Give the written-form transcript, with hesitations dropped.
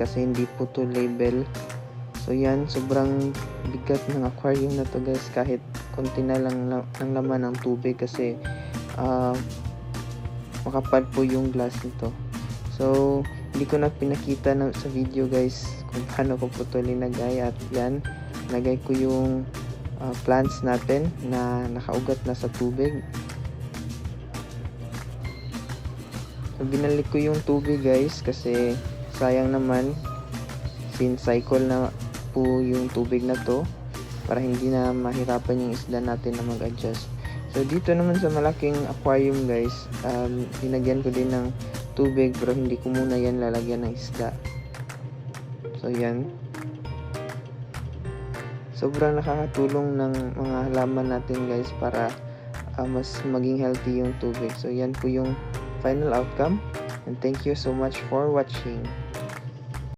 kasi hindi po to label. So yan, sobrang bigat ng aquarium na to guys, kahit konti na lang ang laman ng tubig kasi makapal po yung glass nito. So hindi ko na pinakita sa video guys kung paano ko po to linagay, at yan, lagay ko yung plants natin na nakaugat na sa tubig. So binalik ko yung tubig guys kasi sayang naman, since cycle na po yung tubig na to, para hindi na mahirapan yung isda natin na mag-adjust. So dito naman sa malaking aquarium guys, linagyan ko din ng tubig, pero hindi ko muna yan lalagyan ng isda. So yan, sobrang nakakatulong ng mga halaman natin guys para mas maging healthy yung tubig. So yan po yung final outcome, and thank you so much for watching.